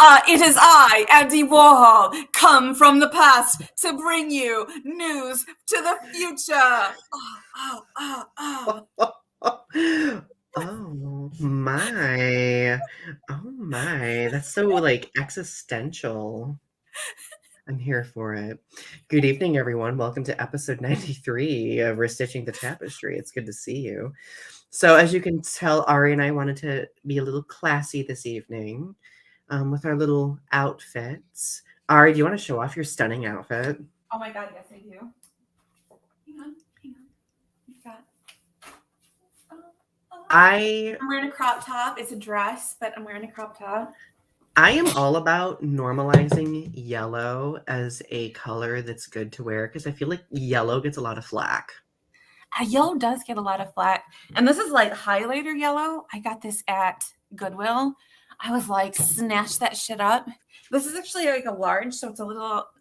It is I, Andy Warhol, come from the past to bring you news to the future. Oh my. Oh my. That's so like existential. I'm here for it. Good evening, everyone. Welcome to episode 93 of Restitching the Tapestry. It's good to see you. So, as you can tell, Ari and I wanted to be a little classy this evening with our little outfits. Ari, do you want to show off your stunning outfit? Oh my god, yes, I do. Hang on. You've got. I'm wearing a crop top. It's a dress, but I'm wearing a crop top. I am all about normalizing yellow as a color that's good to wear because I feel like yellow gets a lot of flack. Yellow does get a lot of flack. And this is like highlighter yellow. I got this at Goodwill. I was like, snatch that shit up. This is actually like a large, so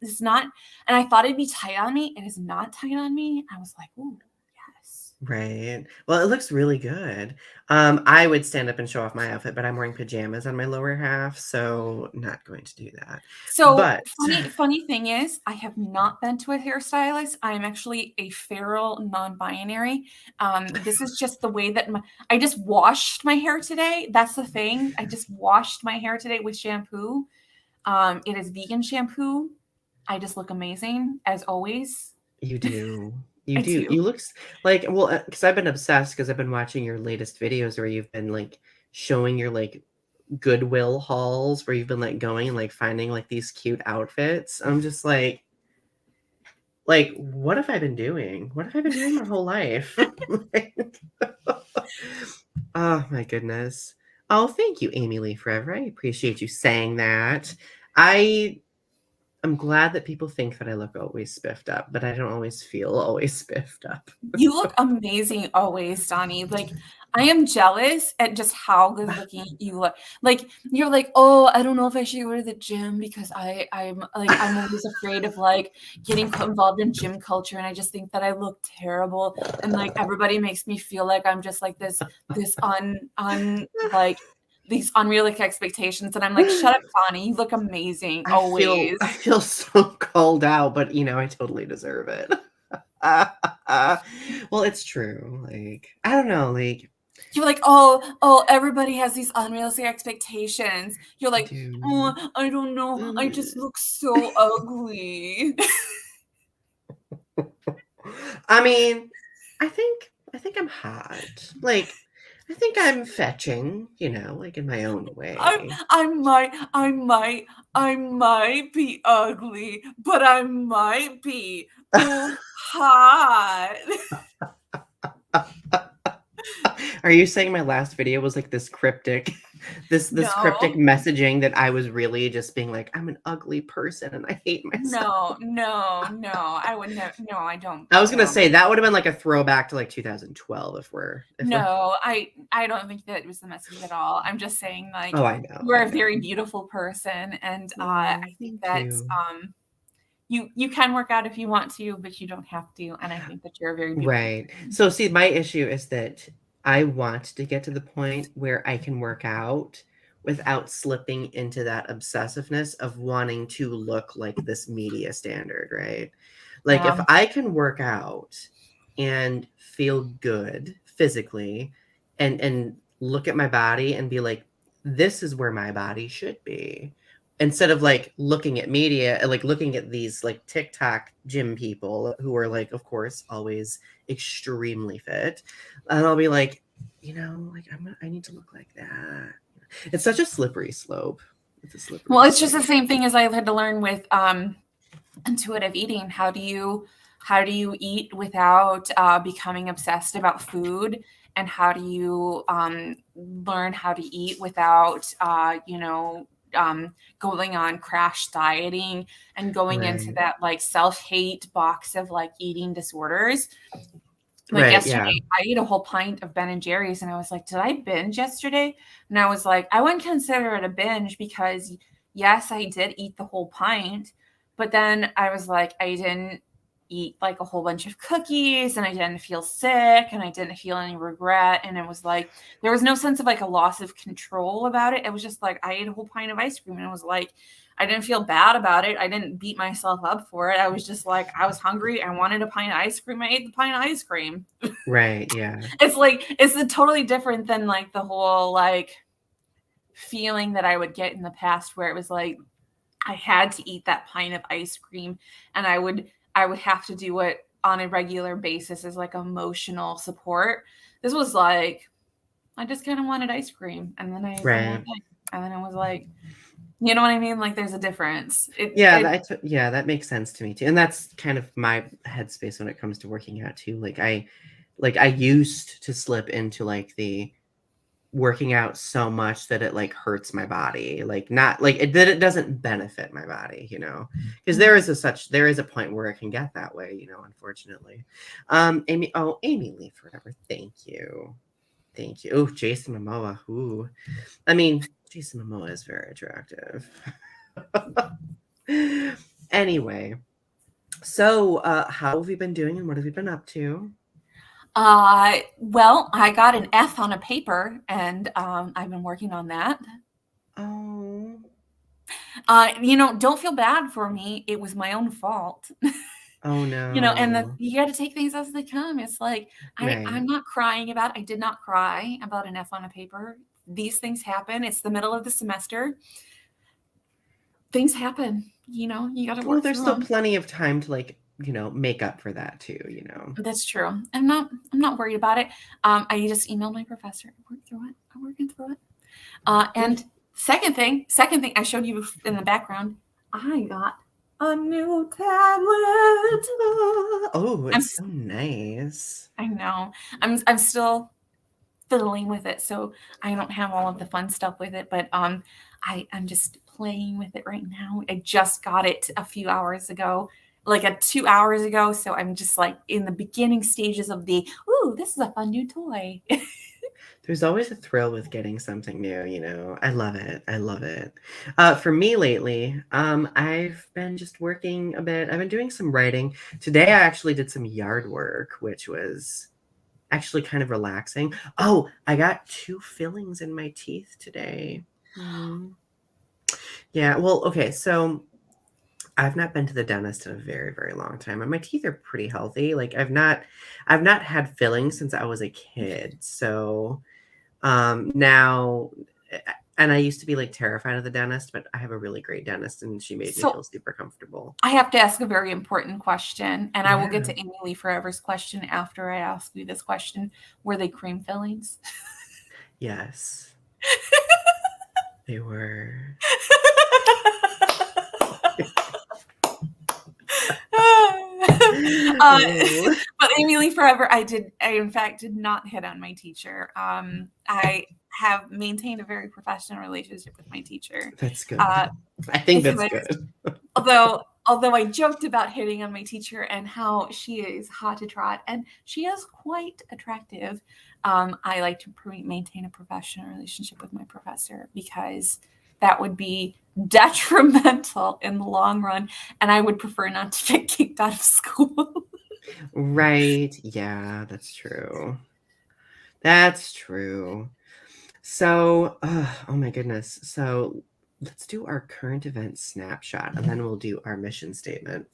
it's not, and I thought it'd be tight on me. It is not tight on me. I was like, ooh, yes. Right. Well, it looks really good. I would stand up and show off my outfit, but I'm wearing pajamas on my lower half, so not going to do that. So But funny thing is, I have not been to a hairstylist. I am actually a feral non-binary. This is just the way that I just washed my hair today. That's the thing. I just washed my hair today with shampoo. It is vegan shampoo. I just look amazing as always. you do. I You do. do. You look like, well, because I've been obsessed because I've been watching your latest videos where you've been like showing your like Goodwill hauls where you've been like going and like finding like these cute outfits. I'm just like, what have I been doing? What have I been doing my whole life? Oh my goodness. Oh, thank you, Amy Lee Forever. I appreciate you saying that. I'm glad that people think that I look always spiffed up, but I don't always feel always spiffed up. You look amazing always, Donny. Like, I am jealous at just how good looking you look. Like, you're like, oh, I don't know if I should go to the gym because I'm always afraid of like getting involved in gym culture, and I just think that I look terrible, and like everybody makes me feel like I'm just like this like these unrealistic expectations, and I'm like, shut up, Donny. You look amazing always. I feel so called out, but I totally deserve it. Well, it's true. Like, I don't know, like You're like, oh, everybody has these unrealistic expectations. You're like, oh, I don't know. I just look so ugly. I mean, I think I'm hot. Like, I think I'm fetching, like in my own way. I might be ugly, but I might be hot. Are you saying my last video was like this cryptic, this cryptic messaging that I was really just being like, I'm an ugly person and I hate myself? No. I would never. No, I don't. I was gonna say that would have been like a throwback to like 2012 if we're. I don't think that was the message at all. I'm just saying like, oh, I know. You're a very beautiful person, and I think that you can work out if you want to, but you don't have to. And I think that you're a very beautiful right. So see, my issue is that I want to get to the point where I can work out without slipping into that obsessiveness of wanting to look like this media standard, right? Like if I can work out and feel good physically and look at my body and be like, this is where my body should be. Instead of like looking at media, like looking at these like TikTok gym people who are like, of course, always extremely fit. And I'll be like, like I need to look like that. It's such a slippery slope. It's a slippery slope. It's just the same thing as I had to learn with intuitive eating. How do you eat without becoming obsessed about food? And how do you learn how to eat without going on crash dieting and going into that like self-hate box of like eating disorders? Like yesterday, I ate a whole pint of Ben and Jerry's, and I was like, did I binge yesterday? And I was like, I wouldn't consider it a binge because yes, I did eat the whole pint, but then I was like, I didn't eat like a whole bunch of cookies, and I didn't feel sick, and I didn't feel any regret. And it was like, there was no sense of like a loss of control about it. It was just like, I ate a whole pint of ice cream, and it was like, I didn't feel bad about it. I didn't beat myself up for it. I was just like, I was hungry. I wanted a pint of ice cream. I ate the pint of ice cream. Right. Yeah. It's like, it's totally different than like the whole like feeling that I would get in the past where it was like, I had to eat that pint of ice cream, and I would have to do it on a regular basis as like emotional support. This was like, I just kind of wanted ice cream, and then I Right. and then it was like, you know what I mean? Like there's a difference. Yeah, that makes sense to me too. And that's kind of my headspace when it comes to working out too. Like I used to slip into like the working out so much that it like hurts my body, like not like it, that it doesn't benefit my body, because there is a point where it can get that way, unfortunately. Amy Lee Forever, thank you. Oh, Jason Momoa. Ooh, I mean, Jason Momoa is very attractive. Anyway, so how have you been doing and what have you been up to? Well, I got an F on a paper, and I've been working on that. Oh. Don't feel bad for me. It was my own fault. Oh no. And you got to take things as they come. It's like, Right. I'm not crying I did not cry about an F on a paper. These things happen. It's the middle of the semester. Things happen, you got to Well, work there's through still them. plenty of time to like, make up for that too, That's true. I'm not worried about it. I just emailed my professor. I worked through it. I'm working through it. And second thing I showed you in the background, I got a new tablet. Oh, it's so nice. I know. I'm still fiddling with it, so I don't have all of the fun stuff with it, but I'm just playing with it right now. I just got it a few hours ago, like 2 hours ago, so I'm just like in the beginning stages of the, ooh, this is a fun new toy. There's always a thrill with getting something new. I love it. I love it. For me lately, I've been just working a bit. I've been doing some writing. Today I actually did some yard work, which was actually kind of relaxing. Oh, I got 2 fillings in my teeth today. Yeah, well, okay, so I've not been to the dentist in a very, very long time, and my teeth are pretty healthy. Like I've not had fillings since I was a kid. So now, and I used to be like terrified of the dentist, but I have a really great dentist, and she made me So feel super comfortable. I have to ask a very important question, and I will get Yeah. to Amy Lee Forever's question after I ask you this question. Were they cream fillings? Yes, they were. Oh. But Amy Lee Forever, I in fact did not hit on my teacher. I have maintained a very professional relationship with my teacher. That's good. Uh, I think because that's good. although I joked about hitting on my teacher and how she is hot to trot, and she is quite attractive, I like to maintain a professional relationship with my professor because that would be detrimental in the long run, and I would prefer not to get kicked out of school. Right. Yeah, that's true. That's true. So, oh my goodness. So let's do our current event snapshot and then we'll do our mission statement.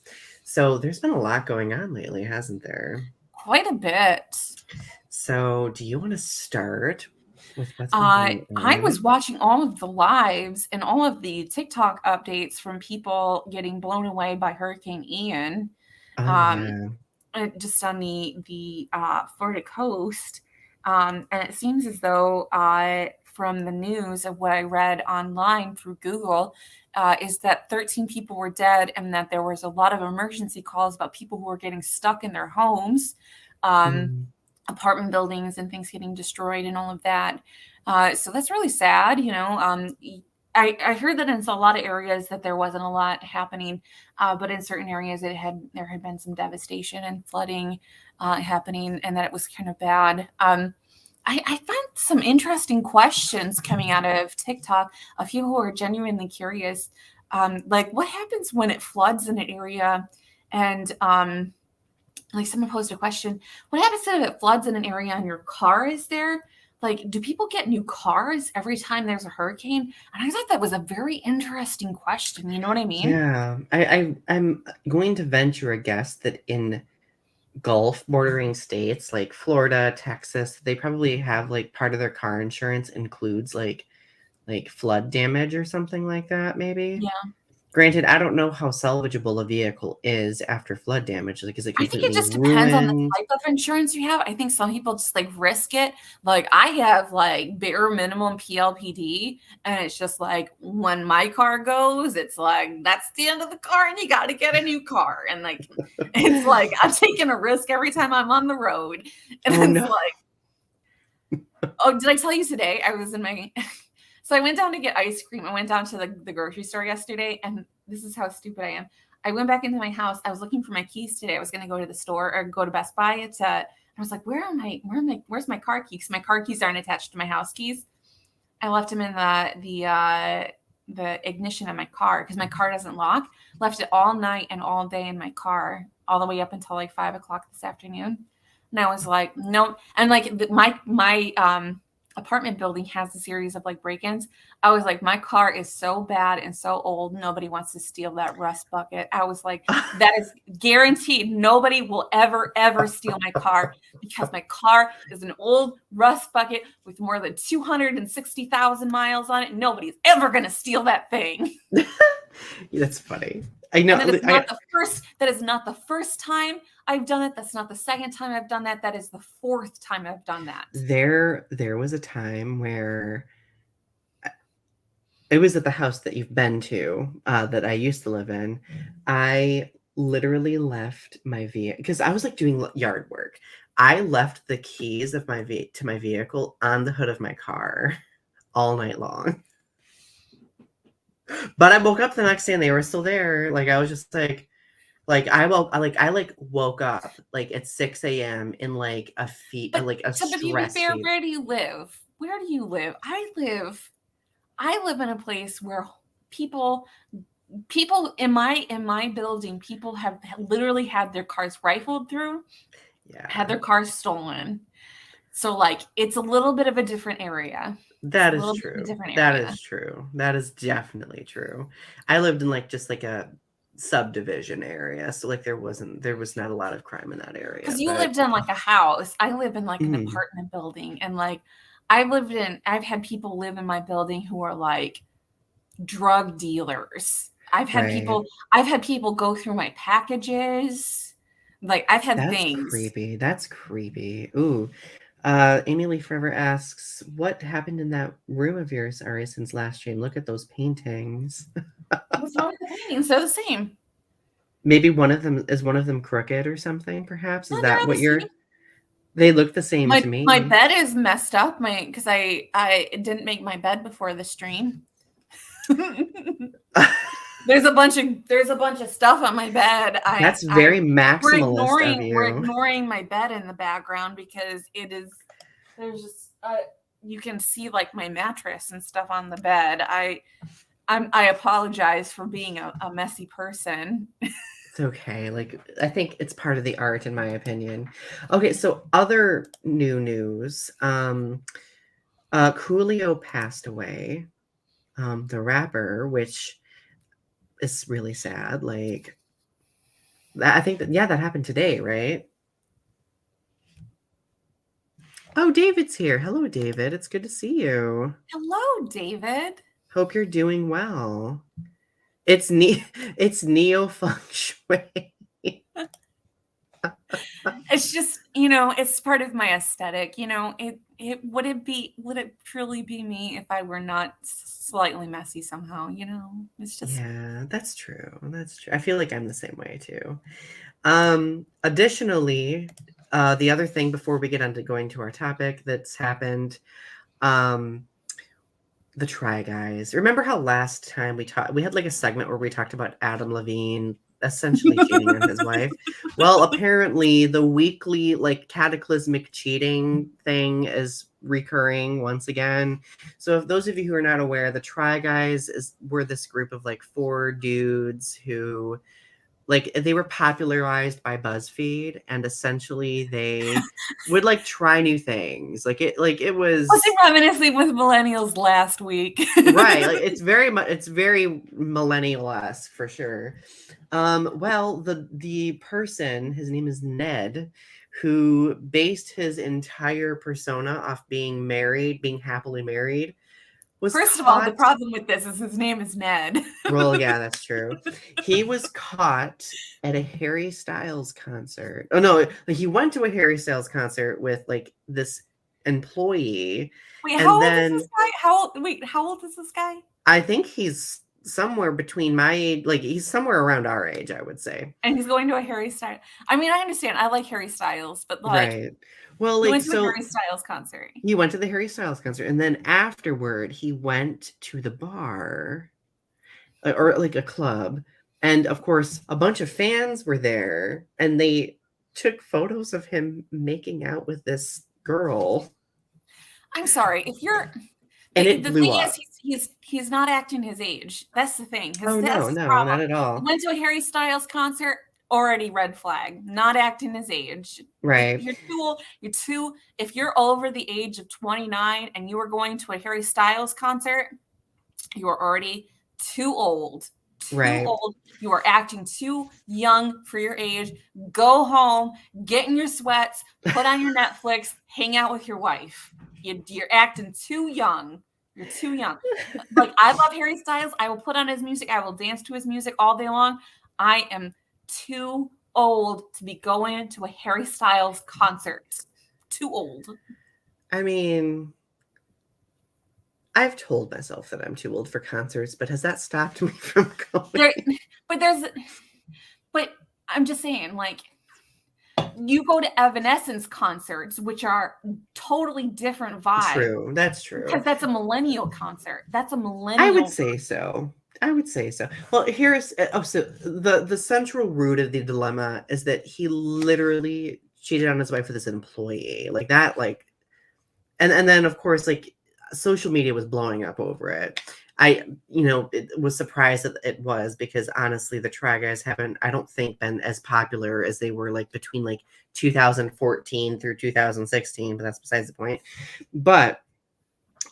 So there's been a lot going on lately, hasn't there? Quite a bit. So do you want to start with what's been going I was on? watching all of the lives and all of the TikTok updates from people getting blown away by Hurricane Ian. Oh Um, yeah. just on the Florida coast. And it seems as though from the news of what I read online through Google is that 13 people were dead and that there was a lot of emergency calls about people who were getting stuck in their homes, Mm. apartment buildings and things getting destroyed and all of that. So that's really sad. I heard that in a lot of areas that there wasn't a lot happening, but in certain areas there had been some devastation and flooding happening, and that it was kind of bad. I found some interesting questions coming out of TikTok. A few who are genuinely curious, like what happens when it floods in an area, and like someone posed a question, what happens if it floods in an area and your car is there? Like, do people get new cars every time there's a hurricane? And I thought that was a very interesting question. You know what I mean? Yeah, I'm going to venture a guess that in Gulf bordering states like Florida, Texas, they probably have like part of their car insurance includes like flood damage or something like that, maybe. Yeah. Granted, I don't know how salvageable a vehicle is after flood damage. Like, is it I think it completely just depends on the ruined? type of insurance you have. I think some people just like risk it. Like I have like bare minimum PLPD, and it's just like when my car goes, it's like that's the end of the car, and you got to get a new car. And like it's like I'm taking a risk every time I'm on the road, and Oh it's no. like, oh, did I tell you today? I was in my so I went down to get ice cream. I went down to the grocery store yesterday, and this is how stupid I am. I went back into my house. I was looking for my keys today. I was going to go to the store or go to Best Buy. I was like, where's my car keys? My car keys aren't attached to my house keys. I left them in the ignition of my car because my car doesn't lock. Left it all night and all day in my car, all the way up until like 5 o'clock this afternoon. And I was like, no. And like my apartment building has a series of like break-ins. I was like, my car is so bad and so old, nobody wants to steal that rust bucket. I was like, that is guaranteed. Nobody will ever steal my car because my car is an old rust bucket with more than 260,000 miles on it. Nobody's ever going to steal that thing. That's funny. I know. And that is not the first. That is not the first time I've done it. That's not the second time I've done that. That is the fourth time I've done that. There was a time where it was at the house that you've been to that I used to live in. I literally left my vehicle because I was like doing yard work. I left the keys of to my vehicle on the hood of my car all night long. But I woke up the next day and they were still there. Like I was just I woke up like at 6 a.m. in like a But to be stress fair, fever. where do you live? Where do you live? I live in a place where people in my building, people have literally had their cars rifled through, had their cars stolen. So like it's a little bit of a different area. That is true. That Area. is true. That is definitely true. I lived in like just like a subdivision area, so like there was not a lot of crime in that area. Because you lived in like a house. I live in like an apartment building, and like I've had people live in my building who are like drug dealers. I've had people go through my packages. Like I've had things. Creepy. That's creepy. Ooh. Amy Lee Forever asks, what happened in that room of yours, Ari, since last stream? Look at those paintings. What's wrong with the paintings? They're the same. Maybe one of them crooked or something, perhaps? Is No, that what you're... They look the same to me. My bed is messed up. Because I didn't make my bed before the stream. There's a bunch of stuff on my bed. That's very maximalist of you. We're ignoring my bed in the background because there's just you can see like my mattress and stuff on the bed. I apologize for being a messy person. It's okay. Like I think it's part of the art, in my opinion. Okay, so other new news. Coolio passed away. The rapper, which is really sad. Like that, I think that that happened today, right? Oh, David's here. Hello, David. It's good to see you. Hello, David. Hope you're doing well. It's neo feng shui. It's just, it's part of my aesthetic. Would it truly be me if I were not slightly messy somehow? It's just... Yeah, that's true. That's true. I feel like I'm the same way too. Additionally, the other thing before we get into going to our topic that's happened, the Try Guys. Remember how last time we had like a segment where we talked about Adam Levine essentially cheating on his wife? Well, apparently the weekly like cataclysmic cheating thing is recurring once again. So if those of you who are not aware, the Try Guys were this group of like 4 dudes who like they were popularized by BuzzFeed, and essentially they would like try new things. Like it was Was reminiscing with millennials last week. right. Like it's very millennial-esque for sure. Well, the person, his name is Ned, who based his entire persona off being married, being happily married, was First of all, the caught. problem with this is his name is Ned. Well, yeah, that's true. He was caught at a Harry Styles concert. Oh no, like he went to a Harry Styles concert with like this employee. Wait, And how old then is this guy? How old is this guy? I think he's somewhere between my age, like he's somewhere around our age, I would say. And he's going to a Harry Styles. I mean, I understand. I like Harry Styles, but like, Right. Well, he like went to a so Harry Styles concert. he went to the Harry Styles concert, and then afterward he went to the bar or like a club, and of course a bunch of fans were there, and they took photos of him making out with this girl. I'm sorry. If you're And it the blew thing up. is he's not acting his age. That's the thing. Oh That's no, his no, problem. not at all. Went to a Harry Styles concert, already red flag. Not acting his age. Right. You're too old. If you're over the age of 29 and you are going to a Harry Styles concert, you are already too old. Right. Old. You are acting too young for your age. Go home, get in your sweats, put on your Netflix, hang out with your wife. You're acting too young. You're too young. Like, I love Harry Styles. I will put on his music. I will dance to his music all day long. I am too old to be going to a Harry Styles concert. Too old. I mean, I've told myself that I'm too old for concerts, but has that stopped me from going? But I'm just saying, like, you go to Evanescence concerts, which are totally different vibes. True, that's true. Because that's a millennial concert. That's a millennial. I would say so. Well, here's so the central root of the dilemma is that he literally cheated on his wife with his employee, like that, like, and then of course like social media was blowing up over it. It was surprised that it was, because honestly, the Try Guys haven't, I don't think, been as popular as they were like between like 2014 through 2016, but that's besides the point. But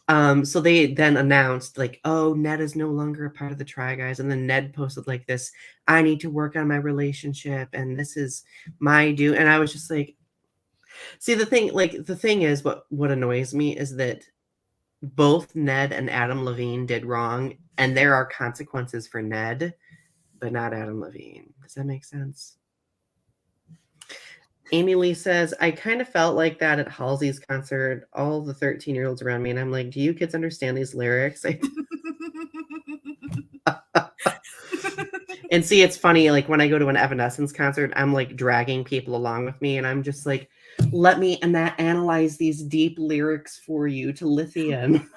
so they then announced like, oh, Ned is no longer a part of the Try Guys, and then Ned posted like this, I need to work on my relationship, and this is my due. And I was just like, see, the thing is, what annoys me is that both Ned and Adam Levine did wrong, and there are consequences for Ned, but not Adam Levine. Does that make sense? Amy Lee says, I kind of felt like that at Halsey's concert, all the 13-year-olds around me, and I'm like, do you kids understand these lyrics? And see, it's funny, like when I go to an Evanescence concert, I'm like dragging people along with me, and I'm just like, let me analyze these deep lyrics for you to Lithium.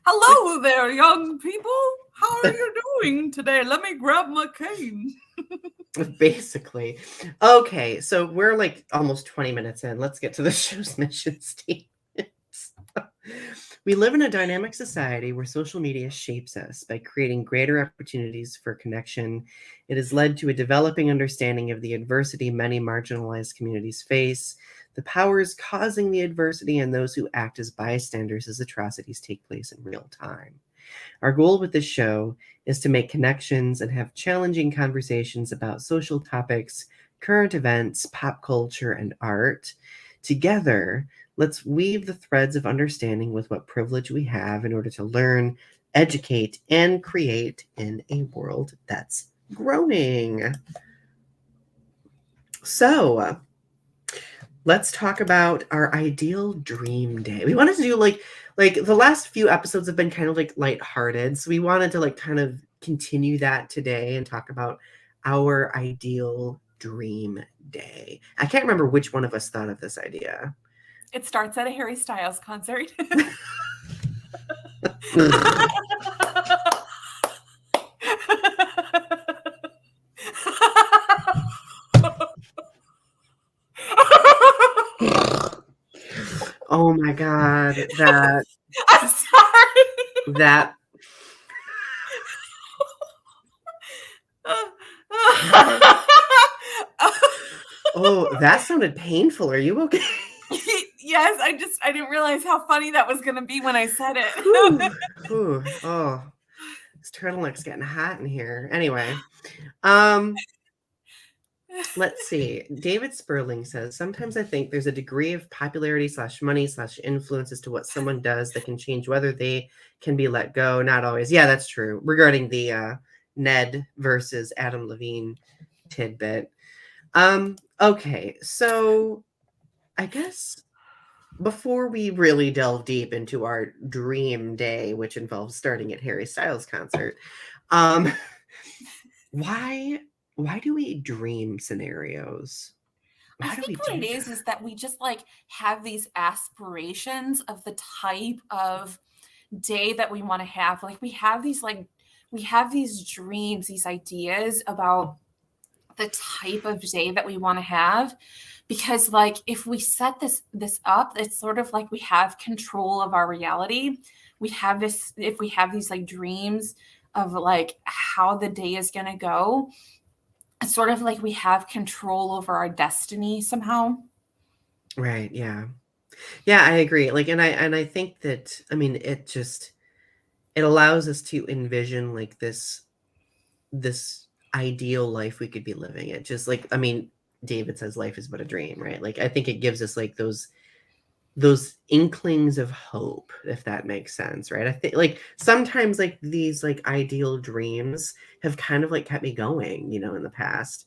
Hello there, young people. How are you doing today? Let me grab my cane. Basically. Okay, so we're like almost 20 minutes in. Let's get to the show's mission statements. We live in a dynamic society where social media shapes us by creating greater opportunities for connection. It has led to a developing understanding of the adversity many marginalized communities face, the powers causing the adversity, and those who act as bystanders as atrocities take place in real time. Our goal with this show is to make connections and have challenging conversations about social topics, current events, pop culture, and art. Together, let's weave the threads of understanding with what privilege we have in order to learn, educate, and create in a world that's growing. So, let's talk about our ideal dream day. We wanted to do like the last few episodes have been kind of like lighthearted. So we wanted to like kind of continue that today and talk about our ideal dream day. I can't remember which one of us thought of this idea. It starts at a Harry Styles concert. Oh my God, that I'm sorry. that Oh, that sounded painful. Are you okay? Yes, I didn't realize how funny that was gonna be when I said it. Whew, whew. Oh, this turtleneck's getting hot in here. Anyway, um, let's see. David Sperling says, sometimes I think there's a degree of popularity slash money slash influence as to what someone does that can change whether they can be let go. Not always. Yeah, that's true. Regarding the Ned versus Adam Levine tidbit. Okay, so I guess before we really delve deep into our dream day, which involves starting at Harry Styles concert, um, why why do we dream scenarios? I Why do think we what do it is that we just like have these aspirations of the type of day that we want to have. Like we have these dreams, these ideas about the type of day that we want to have, because like if we set this up, it's sort of like we have control of our reality. We have this, if we have these like dreams of like how the day is going to go, it's sort of like we have control over our destiny somehow. Right, yeah. Yeah, I agree. Like and I think that I mean it allows us to envision like this ideal life we could be living. It just like I mean, David says life is but a dream, right? Like I think it gives us like those inklings of hope, if that makes sense, right? I think like sometimes like these like ideal dreams have kind of like kept me going, in the past.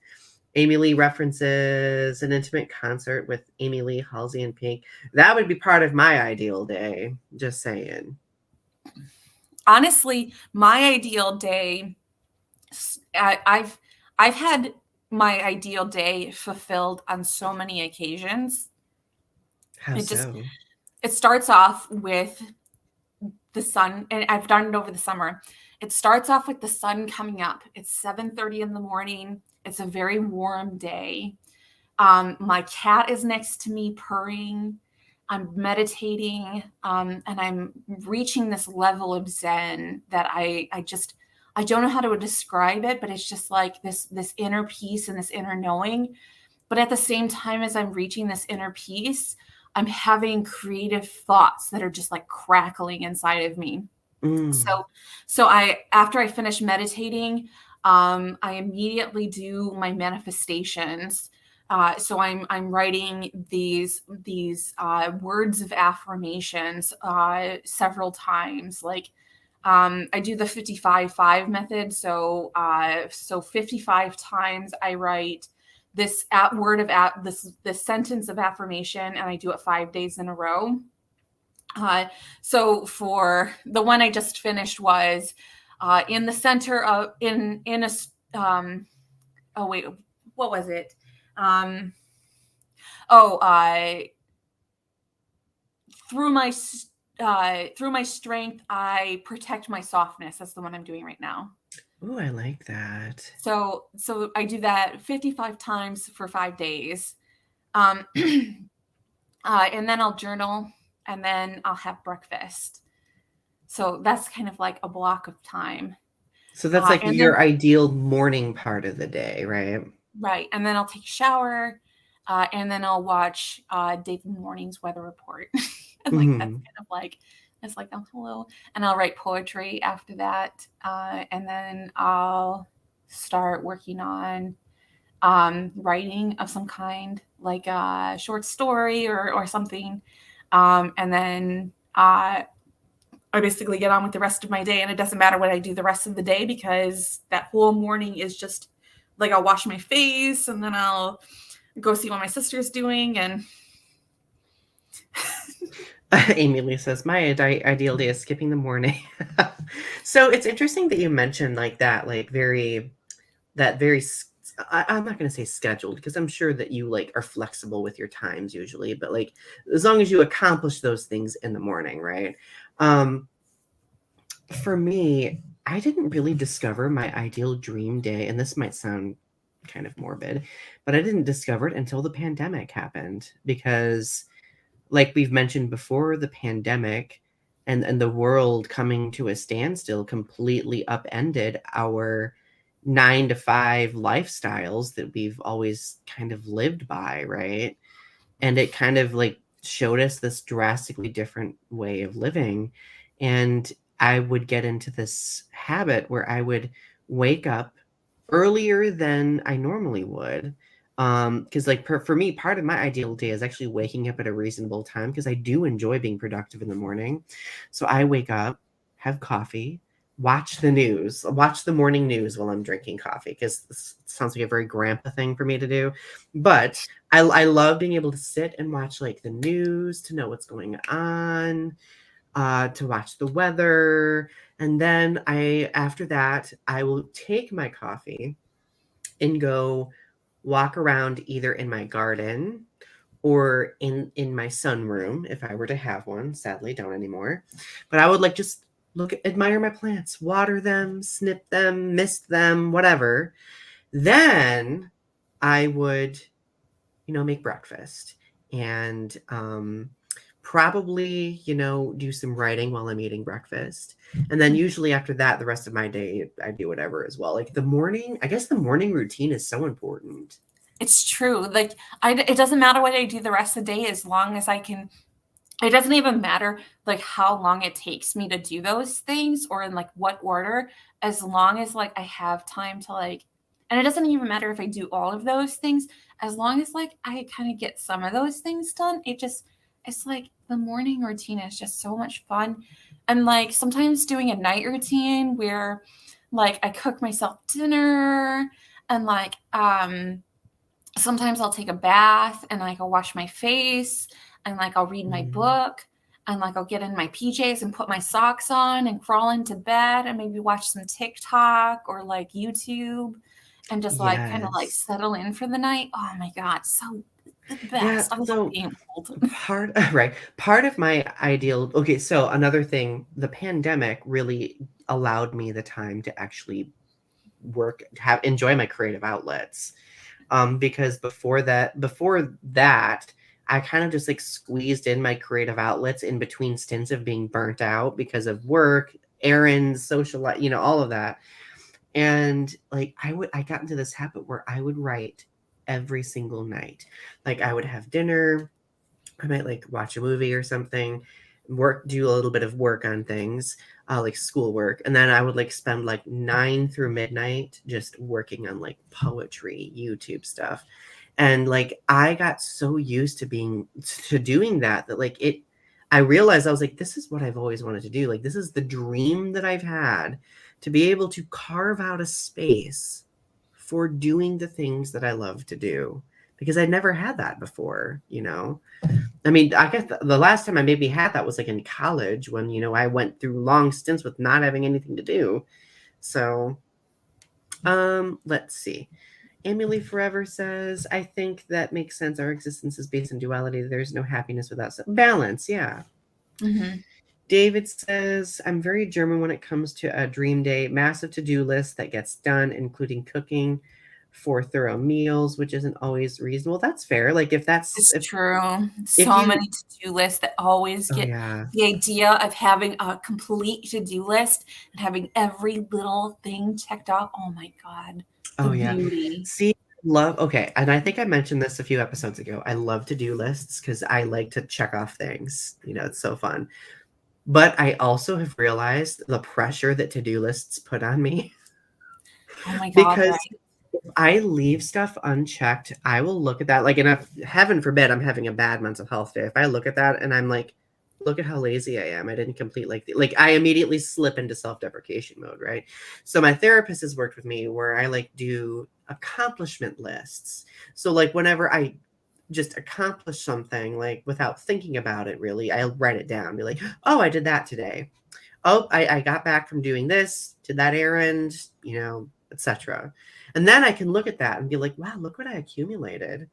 Amy Lee references an intimate concert with Amy Lee, Halsey, and Pink. That would be part of my ideal day. Just saying. Honestly, my ideal day, I've had my ideal day fulfilled on so many occasions. How It just so? it starts off with the sun, and I've done it over the summer. It starts off with the sun coming up. It's 7:30 in the morning. It's a very warm day. My cat is next to me purring. I'm meditating, and I'm reaching this level of zen that I don't know how to describe it, but it's just like this inner peace and this inner knowing. But at the same time as I'm reaching this inner peace, I'm having creative thoughts that are just like crackling inside of me. Mm, So I after I finish meditating, I immediately do my manifestations. So I'm writing these words of affirmations several times. Like I do the 55-5 method. So 55 times I write this at word of at this sentence of affirmation, and I do it 5 days in a row. So for the one I just finished was in the center of in a oh wait, what was it? Um, oh, through my through my strength, I protect my softness. That's the one I'm doing right now. oh, I like that. So I do that 55 times for 5 days. Um, and then I'll journal, and then I'll have breakfast. So that's kind of like a block of time. So that's like And then your ideal morning part of the day, right? right, and then I'll take a shower, and then I'll watch David Morning's weather report, and like that's Hmm. kind of like it's like I'm hello, and I'll write poetry after that, and then I'll start working on writing of some kind, like a short story or something, and then I basically get on with the rest of my day, and it doesn't matter what I do the rest of the day because that whole morning is just like I'll wash my face, and then I'll go see what my sister's doing, and Amy Lee says, my ideal day is skipping the morning. So it's interesting that you mentioned like that, like that very, I'm not going to say scheduled because I'm sure that you like are flexible with your times usually, but like as long as you accomplish those things in the morning, right? Um, for me, I didn't really discover my ideal dream day, and this might sound kind of morbid, but I didn't discover it until the pandemic happened because like we've mentioned before, the pandemic and the world coming to a standstill completely upended our 9 to 5 lifestyles that we've always kind of lived by, right? And it kind of like showed us this drastically different way of living. And I would get into this habit where I would wake up earlier than I normally would. Because like for me, part of my ideal day is actually waking up at a reasonable time because I do enjoy being productive in the morning. So I wake up, have coffee, watch the news, watch the morning news while I'm drinking coffee because this sounds like a very grandpa thing for me to do. But I love being able to sit and watch like the news to know what's going on, to watch the weather. And then after that, I will take my coffee and go walk around either in my garden or in my sunroom if I were to have one. Sadly, don't anymore. But I would like just admire my plants, water them, snip them, mist them, whatever. Then I would, make breakfast and probably, do some writing while I'm eating breakfast. And then usually after that, the rest of my day, I do whatever as well. Like the morning, I guess the morning routine is so important. It's true. Like it doesn't matter what I do the rest of the day as long as I can. It doesn't even matter like how long it takes me to do those things or in like what order, as long as like I have time to like, and it doesn't even matter if I do all of those things, as long as like I kind of get some of those things done. It's like the morning routine is just so much fun. And like sometimes doing a night routine where like I cook myself dinner and like sometimes I'll take a bath and like I'll wash my face and like I'll read my book and like I'll get in my PJs and put my socks on and crawl into bed and maybe watch some TikTok or like YouTube and just like kind of like Yes. settle in for the night. Oh my God, so the Yeah. best. I love So being old. part of my ideal, okay, so another thing, the pandemic really allowed me the time to actually enjoy my creative outlets. Because before that, I kind of just like squeezed in my creative outlets in between stints of being burnt out because of work, errands, social life, all of that. And like I got into this habit where I would write every single night. Like I would have dinner, I might like watch a movie or something, do a little bit of work on things, like schoolwork, and then I would like spend like 9 through midnight just working on like poetry, YouTube stuff, and like I got so used to doing that like it. I realized I was like, this is what I've always wanted to do. Like this is the dream that I've had to be able to carve out a space for doing the things that I love to do because I never had that before. I mean, I guess the last time I maybe had that was like in college when, I went through long stints with not having anything to do. So, let's see. Emily Forever says, I think that makes sense. Our existence is based on duality. There's no happiness without balance. Yeah. Mm-hmm. David says, I'm very German when it comes to a dream day, massive to-do list that gets done, including cooking, 4 thorough meals, which isn't always reasonable. That's fair. Like It's true. if So you many to-do lists that always oh get yeah. the idea of having a complete to-do list and having every little thing checked off. Oh my God, the Oh yeah. beauty. See, love okay, and I think I mentioned this a few episodes ago. I love to-do lists because I like to check off things. It's so fun. But I also have realized the pressure that to-do lists put on me Oh my God, because right. if I leave stuff unchecked, I will look at that. Like, and if heaven forbid I'm having a bad mental health day, if I look at that and I'm like, look at how lazy I am. I didn't complete like I immediately slip into self-deprecation mode, right? So my therapist has worked with me where I like do accomplishment lists. So like whenever I just accomplish something like without thinking about it really, I'll write it down, be like, oh, I did that today. Oh, I got back from doing this, did that errand, etc. And then I can look at that and be like, wow, look what I accumulated,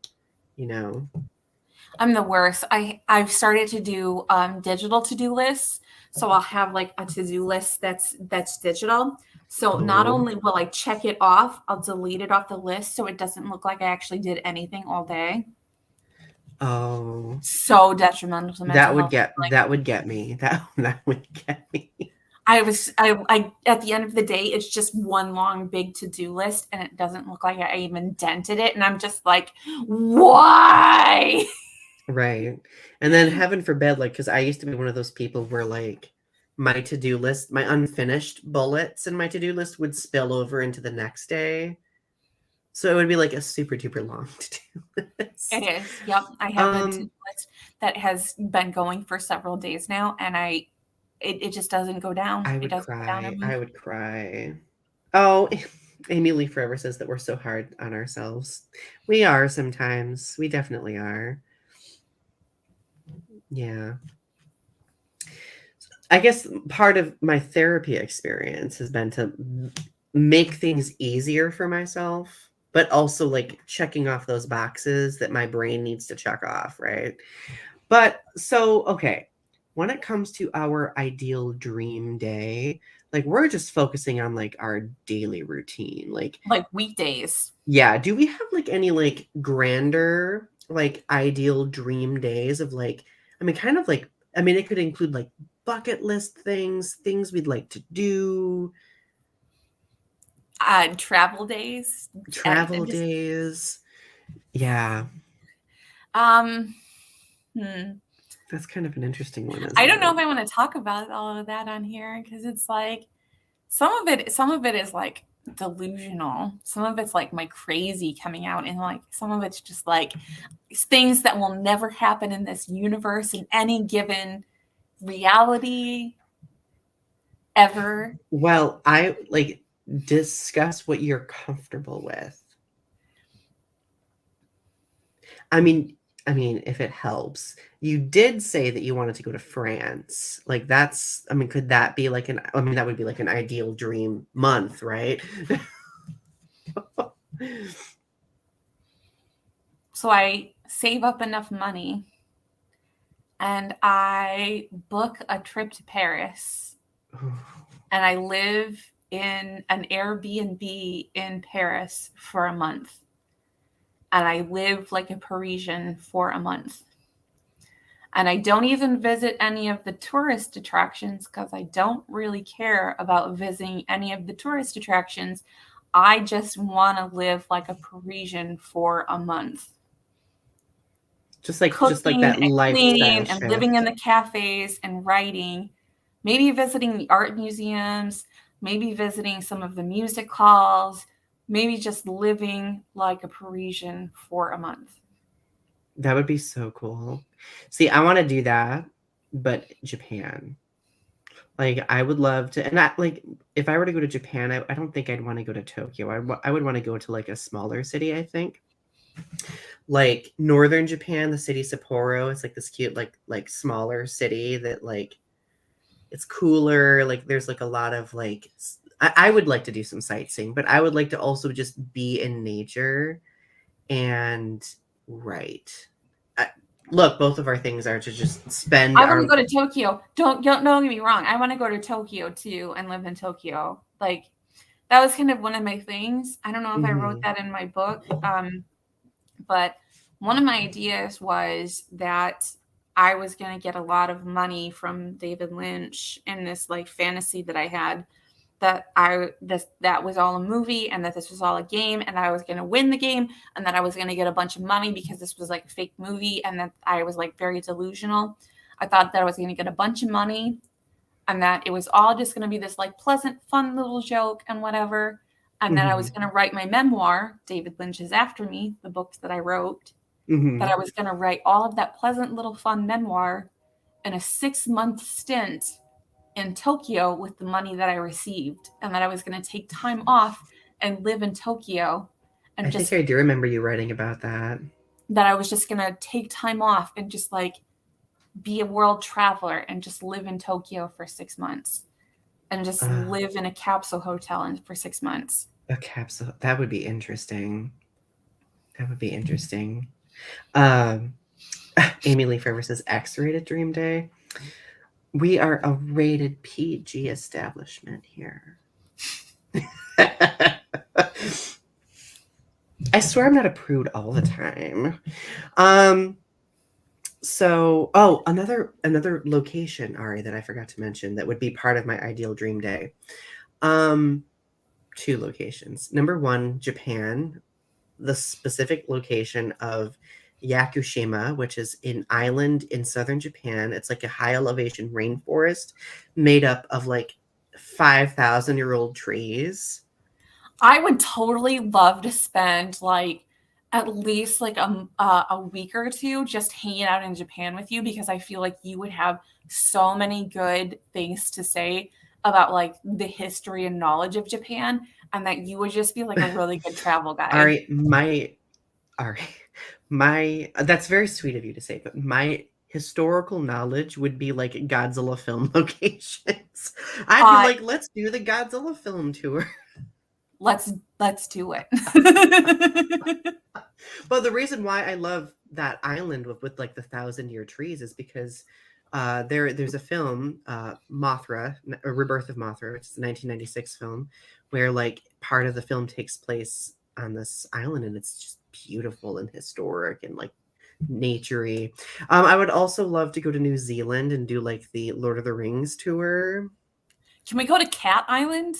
you know. I'm the worst. I've started to do digital to-do lists. So I'll have like a to-do list that's digital. So not Oh, only will I check it off, I'll delete it off the list so it doesn't look like I actually did anything all day. oh, So detrimental to mental health. Like, that would get me. That would get me. I at the end of the day, it's just one long big to-do list, and it doesn't look like I even dented it, and I'm just like, why? Right. And then heaven forbid, like, because I used to be one of those people where, like, my to-do list, my unfinished bullets in my to-do list would spill over into the next day. So it would be like a super duper long to-do It list. is. Yep. I have a to-do list that has been going for several days now, and it just doesn't go down. I It would doesn't go down or cry. move. I would cry. Oh, Amy Lee Forever says that we're so hard on ourselves. We are sometimes. We definitely are. Yeah. I guess part of my therapy experience has been to make things easier for myself, but also like checking off those boxes that my brain needs to check off, right? But so, okay, when it comes to our ideal dream day, like we're just focusing on like our daily routine. Like, Like weekdays. yeah, do we have like any like grander, like ideal dream days of like, I mean, kind of like, I mean, it could include like bucket list things, things we'd like to do, Travel days. travel Just days. Yeah, um hmm. that's kind of an interesting one, I isn't don't know it? if I want to talk about all of that on here because it's like some of it is like delusional. Some of it's like my crazy coming out, and like some of it's just like things that will never happen in this universe in any given reality ever. Well, I like discuss what you're comfortable with. I mean, if it helps, you did say that you wanted to go to France. Like that's, I mean, could that be like I mean, that would be like an ideal dream month, right? So I save up enough money and I book a trip to Paris and I live in an Airbnb in Paris for a month. And I live like a Parisian for a month. And I don't even visit any of the tourist attractions because I don't really care about visiting any of the tourist attractions. I just want to live like a Parisian for a month. Just like Cooking that and lifestyle cleaning and living in shift. the cafes and writing, maybe visiting the art museums, maybe visiting some of the music halls, maybe just living like a Parisian for a month. That would be so cool. See, I want to do that, but Japan. Like I would love to, and I like if I were to go to Japan, I don't think I'd want to go to Tokyo. I would want to go to like a smaller city, I think. Like northern Japan, the city Sapporo, it's like this cute like smaller city that like it's cooler, like there's like a lot of like I would like to do some sightseeing, but I would like to also just be in nature and write. I, look, both of our things are to just spend I want to our go to Tokyo. Don't get me wrong. I want to go to Tokyo too and live in Tokyo. Like that was kind of one of my things. I don't know if I wrote Mhm. that in my book, but one of my ideas was that I was going to get a lot of money from David Lynch in this like fantasy that I had that was all a movie and that this was all a game and that I was going to win the game and that I was going to get a bunch of money because this was like a fake movie and that I was like very delusional. I thought that I was going to get a bunch of money and that it was all just going to be this like pleasant, fun little joke and whatever. And then I was Mhm. going to write my memoir, David Lynch's After Me, the books that I wrote, that I Mhm. was going to write all of that pleasant little fun memoir in a 6-month stint in Tokyo with the money that I received, and that I was going to take time off and live in Tokyo I and think just I do remember you writing about that. that I was just going to take time off and just like be a world traveler and just live in Tokyo for 6 months and just Uh, live in a capsule hotel for 6 months. a capsule. That would be interesting. That would be interesting. Um, Amy Lee Forever says X-rated Dream Day. We are a rated PG establishment here. I swear I'm not a prude all the time. Um, So, another location, Ari, that I forgot to mention that would be part of my ideal dream day. Um, Two locations. Number one, Japan, the specific location of Yakushima, which is an island in southern Japan. It's like a high elevation rainforest made up of like 5,000-year-old trees. I would totally love to spend like at least like a week or two just hanging out in Japan with you because I feel like you would have so many good things to say about like the history and knowledge of Japan and that you would just be like a really good travel guide. Ari, Ari, my that's very sweet of you to say, but my historical knowledge would be like Godzilla film locations. I'd be Uh like, let's do the Godzilla film tour. let's do it. But the reason why I love that island with like the 1,000-year trees is because there's a film, Mothra, or Rebirth of Mothra, which is a 1996 film, where like part of the film takes place on this island, and it's just beautiful and historic and like naturey. I would also love to go to New Zealand and do like the Lord of the Rings tour. Can we go to Cat Island?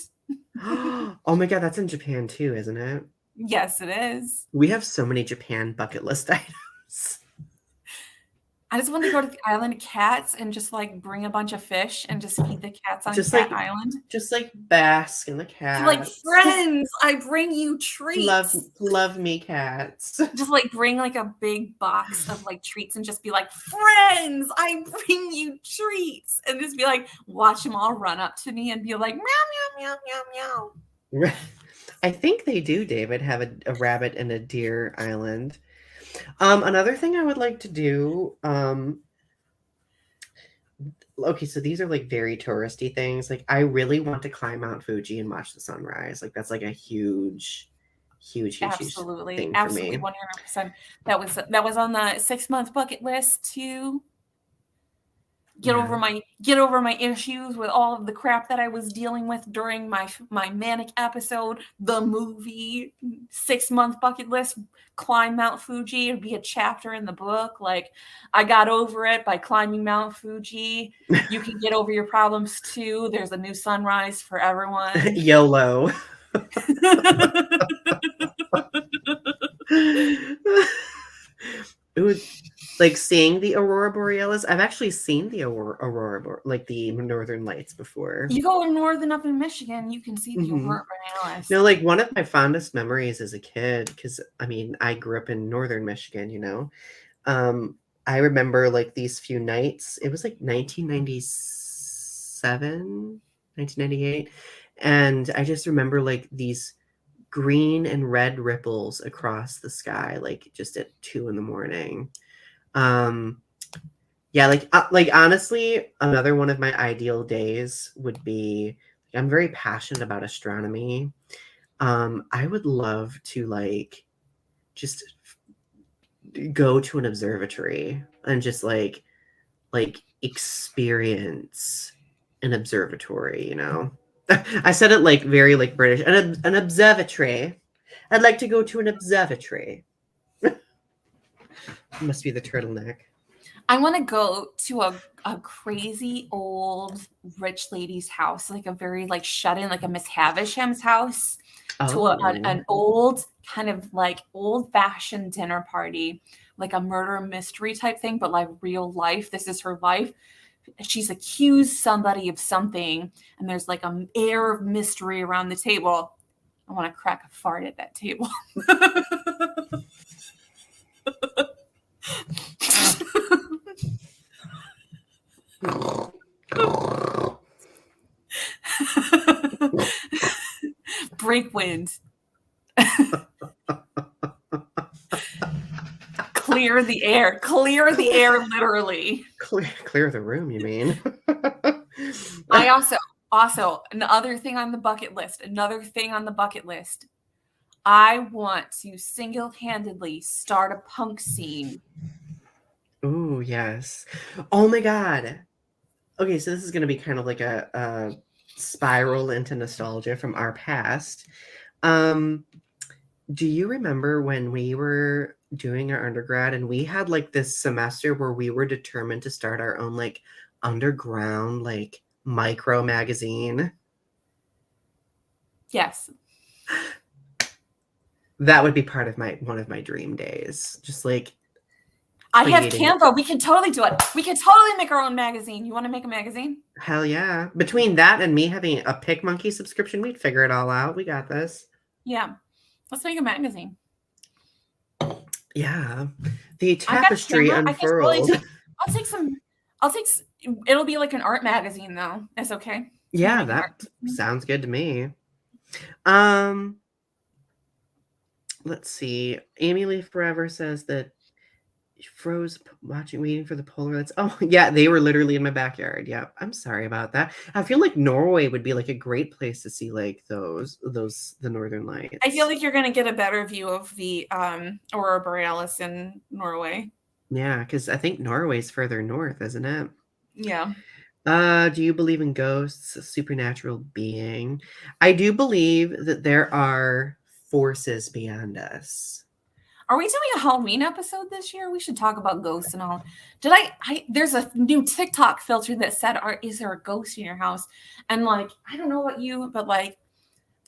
Oh my god, that's in Japan too, isn't it? Yes, it is. We have so many Japan bucket list items. I just want to go to the island of cats and just like bring a bunch of fish and just feed the cats on Just Cat like Island. just like bask in the So like cats. friends, I bring you Love treats. love me cats. Just like bring like a big box of like treats and just be like, friends, I bring you treats. And just be like, watch them all run up to me and be like, meow, meow, meow, meow, meow. I think they do, David, have a rabbit and a deer island. Another thing I would like to do, okay, so these are like very touristy things. Like I really want to climb Mount Fuji and watch the sunrise. Like that's like a huge Absolutely. thing for Absolutely. me. 100%. That was on the 6-month bucket list to get Yeah. over my issues with all of the crap that I was dealing with during my manic episode, the movie, 6-month bucket list, climb Mount Fuji. It'd be a chapter in the book. Like, I got over it by climbing Mount Fuji. You can get over your problems too. There's a new sunrise for everyone. YOLO. It was like seeing the aurora borealis. I've actually seen the like the northern lights before. You go northern up in Michigan, you can see the Hmm. aurora borealis. You know, like one of my fondest memories as a kid, because I mean, I grew up in northern Michigan, you know. I remember like these few nights, it was like 1997, 1998. And I just remember like these green and red ripples across the sky, like just at 2 in the morning. Um, yeah, like honestly, another one of my ideal days would be, I'm very passionate about astronomy. I would love to like just go to an observatory and just like experience an observatory, you know. I said it like very like British. An observatory. I'd like to go to an observatory. Must be the turtleneck. I want to go to a crazy old rich lady's house, like a very like shut in, like a Miss Havisham's house, to Oh. an old kind of like old fashioned dinner party, like a murder mystery type thing, but like real life. This is her life. She's accused somebody of something, and there's like an air of mystery around the table. I want to crack a fart at that table. Break wind. Clear the air. Clear the air, literally. Clear the room, you mean? I also another thing on the bucket list. Another thing on the bucket list. I want to single-handedly start a punk scene. Ooh, yes. Oh my god. Okay, so this is going to be kind of like a spiral into nostalgia from our past. Um, do you remember when we were doing our undergrad, and we had like this semester where we were determined to start our own like underground like micro magazine. Yes. That would be part of one of my dream days. Just like I have creating. Canva. We can totally do it. We can totally make our own magazine. You want to make a magazine? Hell yeah. Between that and me having a PicMonkey subscription, we'd figure it all out. We got this. Yeah. Let's make a magazine. Yeah. The tapestry unfurled. unfurled. I'll take it'll be like an art magazine though. That's okay. Yeah, that sounds good to me. Let's see. Amy Lee Forever says that she froze waiting for the polar lights. Oh, yeah, they were literally in my backyard. Yeah, I'm sorry about that. I feel like Norway would be like a great place to see like the northern lights. I feel like you're gonna get a better view of the aurora borealis in Norway. Yeah, because I think Norway's further north, isn't it? Yeah. Do you believe in ghosts, a supernatural being? I do believe that there are forces beyond us. Are we doing a Halloween episode this year? We should talk about ghosts and all. There's a new TikTok filter that said, is there a ghost in your house? And like, I don't know about you, but like,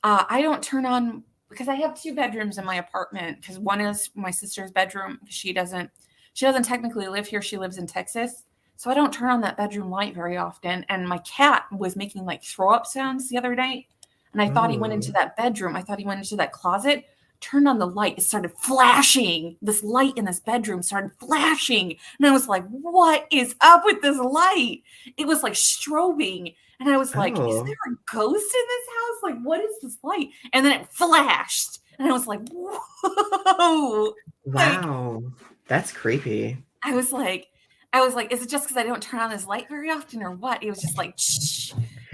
I don't turn on, because I have 2 bedrooms in my apartment, because one is my sister's bedroom. She doesn't technically live here. She lives in Texas. So I don't turn on that bedroom light very often. And my cat was making like throw up sounds the other night. And I thought he went into that bedroom. I thought he went into that closet, turned on the light. It started flashing. This light in this bedroom started flashing. And I was like, what is up with this light? It was like strobing. And I was like, is there a ghost in this house? Like, what is this light? And then it flashed. And I was like, whoa. Wow. That's creepy. I was like, is it just because I don't turn on this light very often or what? It was just like, shh.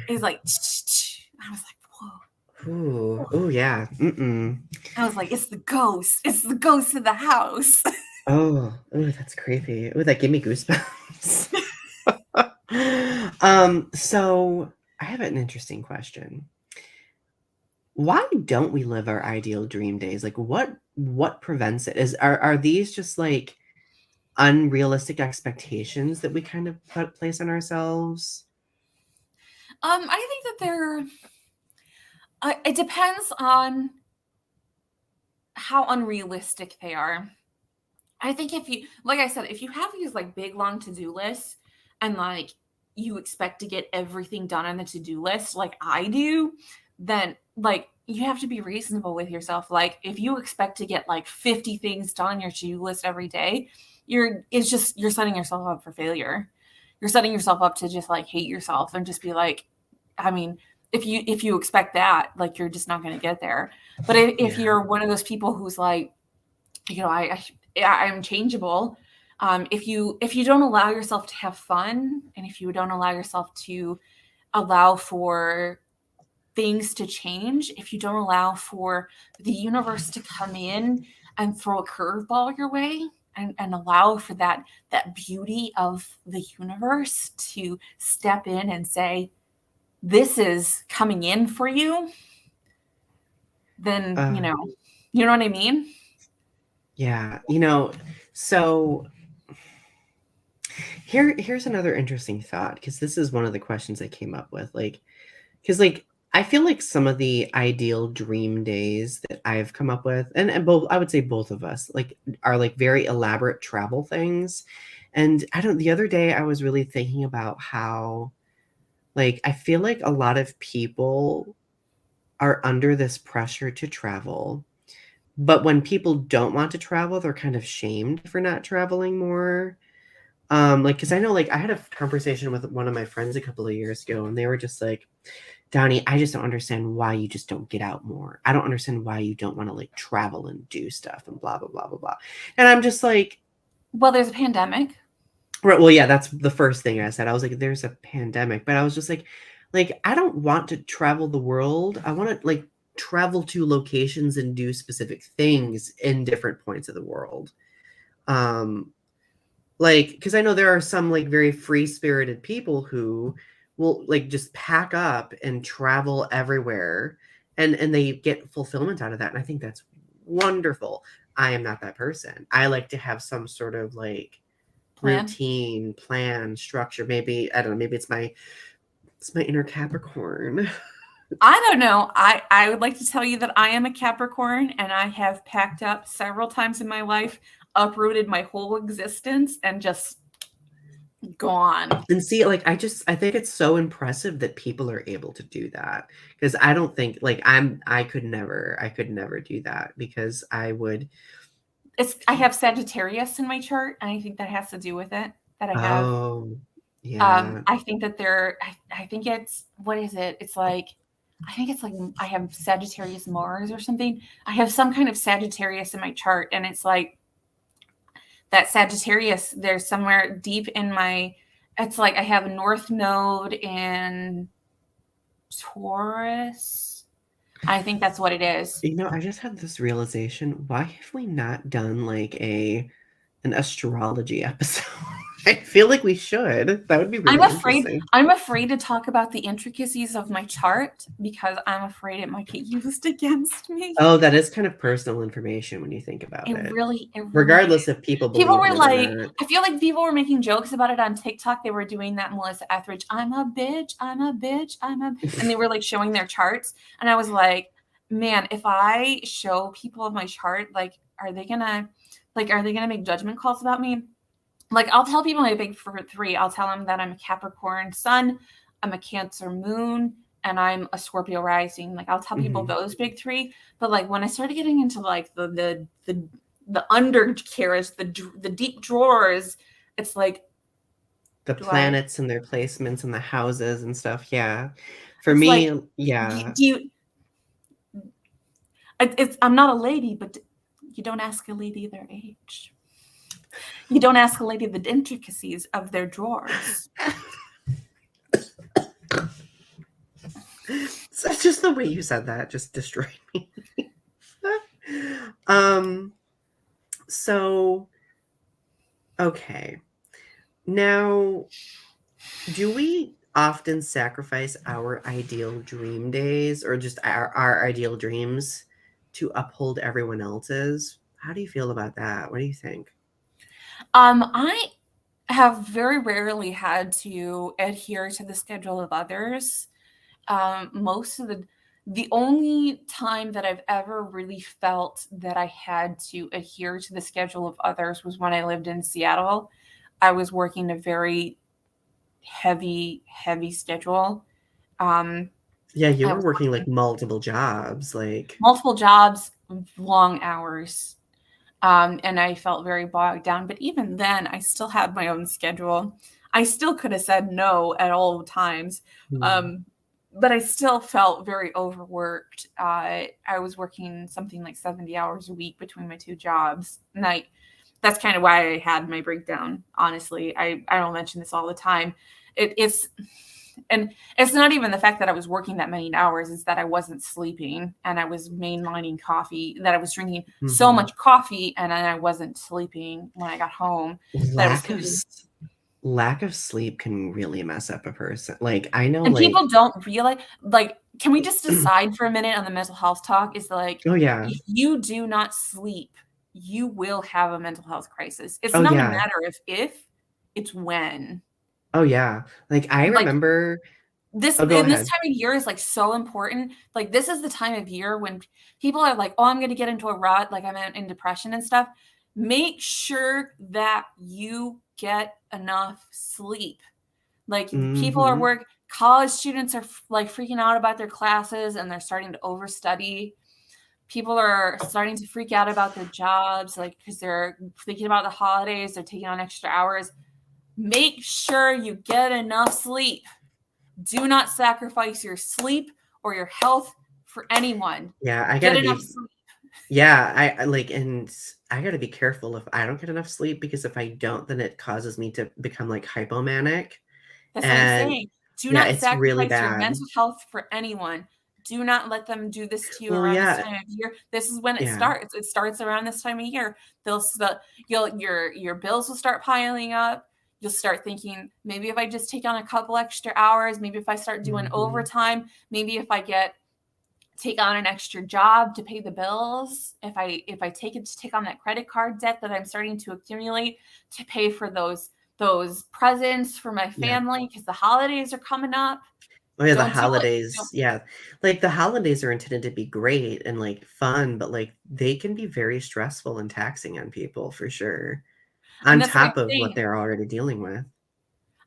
It was like, shh. I was like, whoa. Ooh. Oh, yeah. Mm-mm. I was like, it's the ghost. It's the ghost of the house. Oh, that's creepy. Oh, that gave me goosebumps. So I have an interesting question. Why don't we live our ideal dream days? Like what prevents it? Are these just like unrealistic expectations that we kind of place on ourselves? I think that it depends on how unrealistic they are. I think if you, like I said, if you have these like big long to-do lists and like you expect to get everything done on the to-do list like I do, then like you have to be reasonable with yourself. Like if you expect to get like 50 things done on your to-do list every day, you're setting yourself up for failure. You're setting yourself up to just like hate yourself and just be like, I mean, if you expect that, like you're just not going to get there. But if you're one of those people who's like, you know, I'm changeable. If you don't allow yourself to have fun, and if you don't allow yourself to allow for things to change, if you don't allow for the universe to come in and throw a curveball your way, and allow for that beauty of the universe to step in and say, this is coming in for you, then you know what I mean? Yeah, so here's another interesting thought, because this is one of the questions I came up with. Like, because like I feel like some of the ideal dream days that I've come up with, and both, I would say both of us, like are like very elaborate travel things. And the other day I was really thinking about how like I feel like a lot of people are under this pressure to travel. But when people don't want to travel, they're kind of shamed for not traveling more. Like, because I know, like, I had a conversation with one of my friends a couple of years ago, and they were just like, Donny, I just don't understand why you just don't get out more. I don't understand why you don't want to, like, travel and do stuff and blah, blah, blah, blah, blah. And I'm just like... Well, there's a pandemic. Right, well, yeah, that's the first thing I said. I was like, there's a pandemic. But I was just like, I don't want to travel the world. I want to, like, travel to locations and do specific things in different points of the world. Like, because I know there are some like very free-spirited people who will like just pack up and travel everywhere, and they get fulfillment out of that, and I think that's wonderful. I am not that person. I like to have some sort of like Plan. routine, plan, structure. Maybe, I don't know, maybe it's my inner Capricorn. I don't know. I would like to tell you that I am a Capricorn and I have packed up several times in my life, uprooted my whole existence, and just gone. And see, like I think it's so impressive that people are able to do that. Because I don't think like I could never do that because I would. I have Sagittarius in my chart, and I think that has to do with it. That I have. Oh, yeah. I think that I think it's, what is it? It's like, I think it's like I have Sagittarius Mars or something. I have some kind of Sagittarius in my chart, and it's like that Sagittarius. There's somewhere deep in my. It's like I have a North Node in Taurus. I think that's what it is. You know, I just had this realization. Why have we not done like an astrology episode? I feel like we should. That would be really interesting. I'm afraid to talk about the intricacies of my chart because I'm afraid it might get used against me. Oh, that is kind of personal information when you think about it. It really Regardless if people believe people were it like, or not. I feel like people were making jokes about it on TikTok. They were doing that Melissa Etheridge, I'm a bitch, and they were like showing their charts. And I was like, man, if I show people my chart, like, are they gonna make judgment calls about me? Like, I'll tell people my big three. I'll tell them that I'm a Capricorn sun, I'm a Cancer moon, and I'm a Scorpio rising. Like, I'll tell people those big three. But like when I started getting into like the undercarriage, the deep drawers, it's like The planets and their placements and the houses and stuff. Yeah. For me, like, yeah. I'm not a lady, but you don't ask a lady their age. You don't ask a lady the intricacies of their drawers. So just the way you said that just destroyed me. So, okay. Now, do we often sacrifice our ideal dream days or just our ideal dreams to uphold everyone else's? How do you feel about that? What do you think? I have very rarely had to adhere to the schedule of others. Most of the only time that I've ever really felt that I had to adhere to the schedule of others was when I lived in Seattle. I was working a very heavy schedule. Yeah, you were working like multiple jobs, long hours. And I felt very bogged down. But even then, I still had my own schedule. I still could have said no at all times. But I still felt very overworked. I was working something like 70 hours a week between my two jobs. And that's kind of why I had my breakdown, honestly. I don't mention this all the time. It's not even the fact that I was working that many hours, it's that I wasn't sleeping and I was mainlining coffee, that I was drinking so much coffee and then I wasn't sleeping when I got home. Lack of sleep can really mess up a person. Like, I know, and like, people don't realize, like, can we just decide for a minute on the mental health talk is like, oh yeah, if you do not sleep, you will have a mental health crisis. It's not a matter of if, it's when. Oh yeah. Like I remember this time of year is like so important. Like this is the time of year when people are like, oh, I'm going to get into a rut. Like I'm in depression and stuff. Make sure that you get enough sleep. Like people are college students are like freaking out about their classes and they're starting to overstudy. People are starting to freak out about their jobs, like because they're thinking about the holidays, they're taking on extra hours. Make sure you get enough sleep. Do not sacrifice your sleep or your health for anyone. Yeah, I gotta enough sleep. Yeah, I like, and I gotta be careful if I don't get enough sleep because if I don't, then it causes me to become like hypomanic. That's what I'm saying. Do not sacrifice really bad. your mental health for anyone. Do not let them do this to you around this time of year. This is when it starts. It starts around this time of year. Your bills will start piling up. You'll start thinking, maybe if I just take on a couple extra hours, maybe if I start doing overtime, maybe if I get take on an extra job to pay the bills, if I take on that credit card debt that I'm starting to accumulate to pay for those presents for my Yeah. family because the holidays are coming up. Oh yeah, the Don't do it. holidays. Yeah. Like the holidays are intended to be great and like fun, but like they can be very stressful and taxing on people for sure. And On that's what I'm top of what saying. they're already dealing with.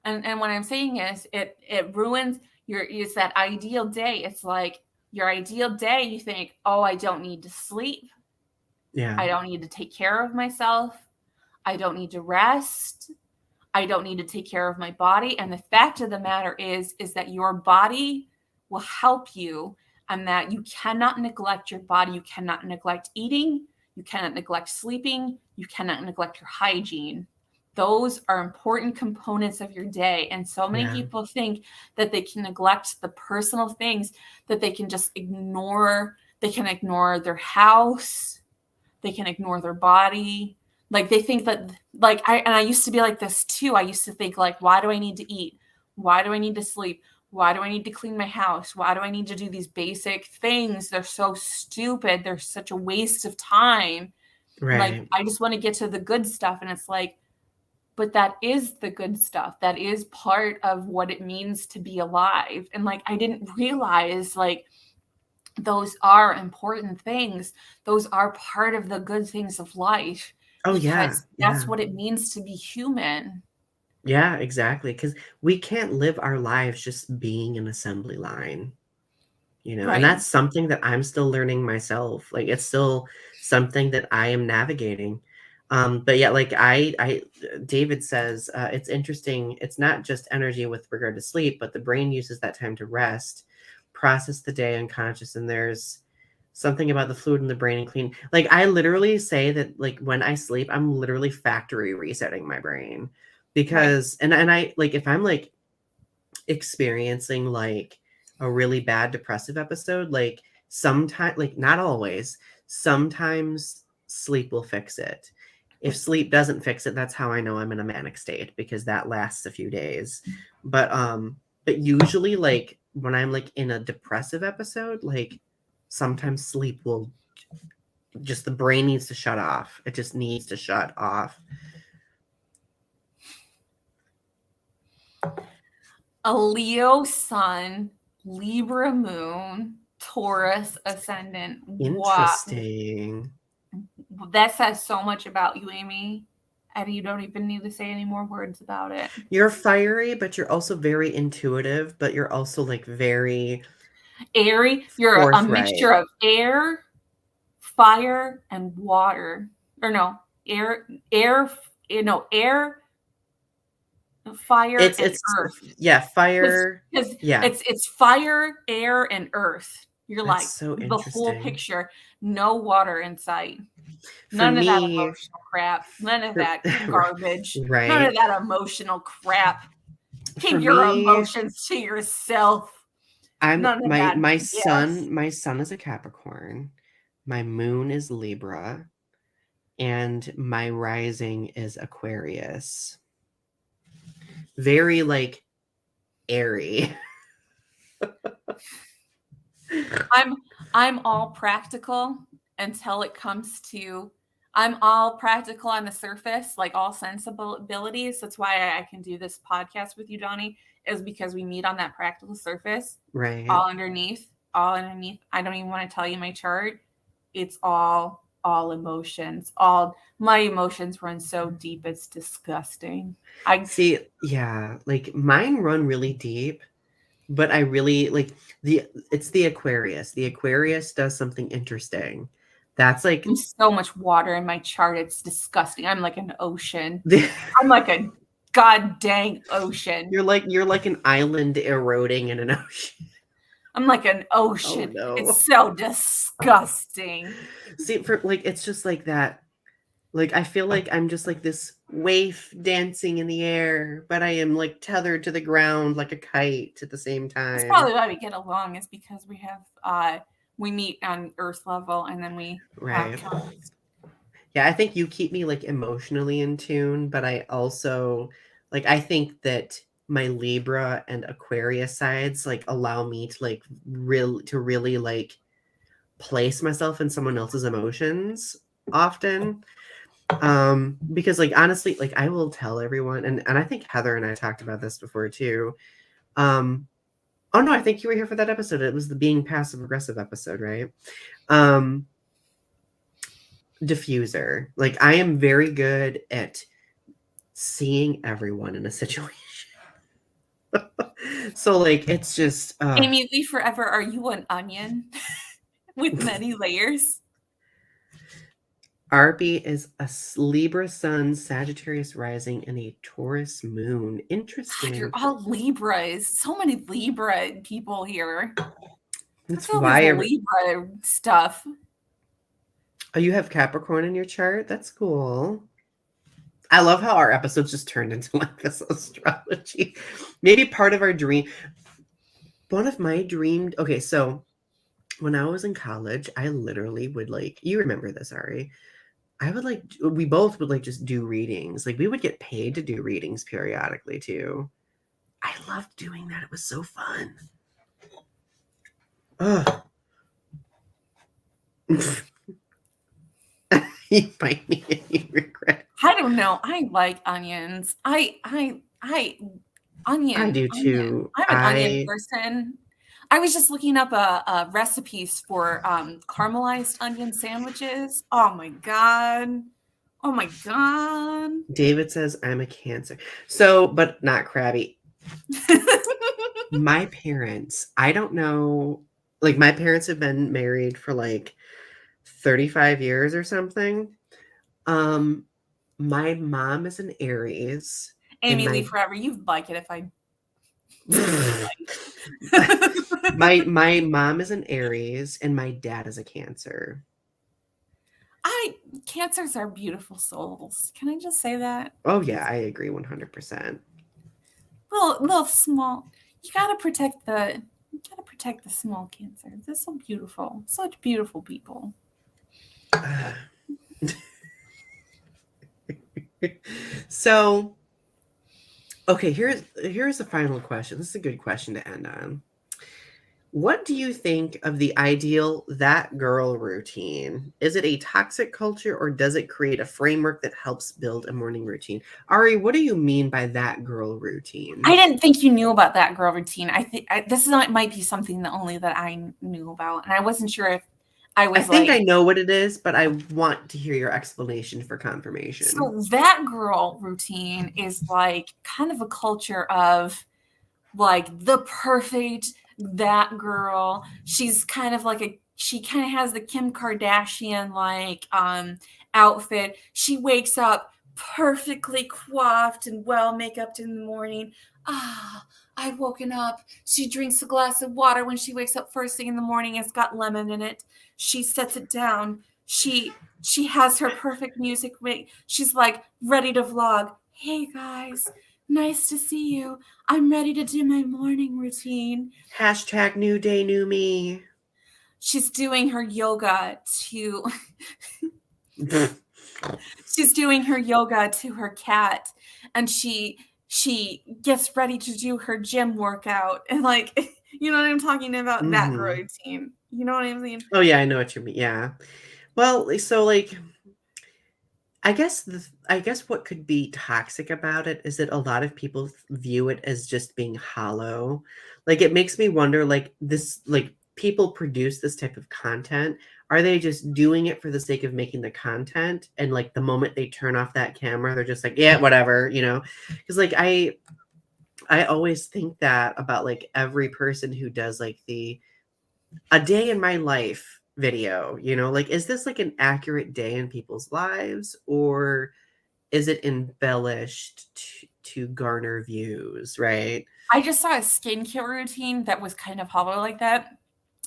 And what I'm saying is it ruins it's that ideal day. It's like your ideal day, you think, oh, I don't need to sleep. Yeah. I don't need to take care of myself. I don't need to rest. I don't need to take care of my body. And the fact of the matter is that your body will help you and that you cannot neglect your body. You cannot neglect eating. You cannot neglect sleeping. You cannot neglect your hygiene. Those are important components of your day. And so many Yeah. people think that they can neglect the personal things, that they can just ignore. They can ignore their house. They can ignore their body. Like they think that I used to be like this too. I used to think like, why do I need to eat? Why do I need to sleep? Why do I need to clean my house? Why do I need to do these basic things? They're so stupid. They're such a waste of time. Like Right. I just want to get to the good stuff. And it's like, but that is the good stuff. That is part of what it means to be alive. And like I didn't realize like those are important things. Those are part of the good things of life Oh yeah. because that's Yeah. what it means to be human. Yeah, exactly. Because we can't live our lives just being an assembly line. And Right. that's something that I'm still learning myself. Like it's still something that I am navigating. But yeah, like David says, it's interesting. It's not just energy with regard to sleep, but the brain uses that time to rest, process the day unconscious, and there's something about the fluid in the brain and clean. Like I literally say that like when I sleep, I'm literally factory resetting my brain Right. because and I like if I'm like experiencing like a really bad depressive episode, like sometimes, like not always, sometimes sleep will fix it. If sleep doesn't fix it, that's how I know I'm in a manic state because that lasts a few days. But usually like when I'm like in a depressive episode, like sometimes sleep will just the brain needs to shut off. It just needs to shut off. A Leo sun, Libra moon, Taurus ascendant. Wow. Interesting. That says so much about you, Amy. And you don't even need to say any more words about it. You're fiery, but you're also very intuitive, but you're also like very Airy, you're a forthright. mixture of air, fire, and water. Or no, air, air, fire, and It's earth. yeah, Because fire. Yeah, it's fire, air, and earth. You're that's like so the whole interesting. picture. No water in sight. For None of that me, emotional crap. None of for, that garbage. None of right. that emotional crap. For Keep your me, emotions to yourself. I'm None of my that my BS. sun, my sun is a Capricorn. My moon is Libra, and my rising is Aquarius. Very like airy. I'm all practical until it comes to I'm all practical on the surface, like all sensibilities. That's why I can do this podcast with you, Donnie, is because we meet on that practical surface. Right. All underneath. I don't even want to tell you my chart. It's all emotions. All my emotions run so deep it's disgusting. I See, yeah, like mine run really deep, but I really like the it's the Aquarius. The Aquarius does something interesting. That's like There's so much water in my chart. It's disgusting. I'm like an ocean. the, I'm like a god dang ocean. you're like an island eroding in an ocean. I'm like an Oh ocean. no. It's so disgusting. See, for like it's just like that. Like I feel like I'm just like this waif dancing in the air, but I am like tethered to the ground like a kite at the same That's time. probably why we get along is because we meet on earth level and then we have Right. talks. Yeah, I think you keep me like emotionally in tune, but I also like I think that my Libra and Aquarius sides like allow me to like really like place myself in someone else's emotions often. Because like honestly, like I will tell everyone, and I think Heather and I talked about this before too. Oh no, I think you were here for that episode. It was the being passive aggressive episode, right? Um, diffuser. Like I am very good at seeing everyone in a situation. So like it's just Amy Lee Forever, are you an onion with many layers? Arby is a Libra sun, Sagittarius rising, and a Taurus moon. God, you're Interesting. all Libras. So many Libra people here. What's That's all this why Libra stuff? oh, you have Capricorn in your chart? That's cool. I love how our episodes just turned into like this astrology. Maybe part of our dream. One of my dreamed. Okay, so when I was in college, I literally would like, you remember this, Ari. I would like, we both would like just do readings. Like we would get paid to do readings periodically too. I loved doing that. It was so fun. Ugh. You might need any regret. I don't know. I like onions. I do Onion. too. I'm an onion person. I was just looking up recipes for caramelized onion sandwiches. Oh my god. Oh my god. David says I'm a Cancer. So, but not crabby. My parents, I don't know, like my parents have been married for like 35 years or something. Um, my mom is an Aries and Amy Lee Forever, you'd like it if I my mom is an Aries and my dad is a Cancer. Cancers are beautiful souls. Can I just say that? Oh yeah, I agree 100%. Little small. You gotta protect the small cancers. They're so beautiful. Such beautiful people. So, okay, here's the final question. This is a good question to end on. What do you think of the ideal that girl routine? Is it a toxic culture or does it create a framework that helps build a morning routine? Ari, what do you mean by that girl routine? I didn't think you knew about that girl routine. I think this might be something that only that I knew about, and I wasn't sure if I I was think like. I know what it is, but I want to hear your explanation for confirmation. So that girl routine is like kind of a culture of like the perfect that girl. She's kind of like she kind of has the Kim Kardashian like outfit. She wakes up perfectly coiffed and well make-upped in the morning. I've woken up. She drinks a glass of water when she wakes up first thing in the morning. It's got lemon in it. She sets it down. She has her perfect music. She's like ready to vlog. Hey guys, nice to see you. I'm ready to do my morning routine. Hashtag new day, new me. She's doing her yoga to she's doing her yoga to her cat, and she gets ready to do her gym workout, and like you know what I'm talking about, that Mm-hmm. routine. You know what I mean? Oh yeah, I know what you mean. Yeah. Well, so like I guess what could be toxic about it is that a lot of people view it as just being hollow. Like it makes me wonder like this like people produce this type of content, are they just doing it for the sake of making the content and like the moment they turn off that camera they're just like yeah, whatever, you know? Cuz like I always think that about like every person who does like the a day in my life video, you know, like is this like an accurate day in people's lives or is it embellished to garner views, right? I just saw a skincare routine that was kind of hollow like that.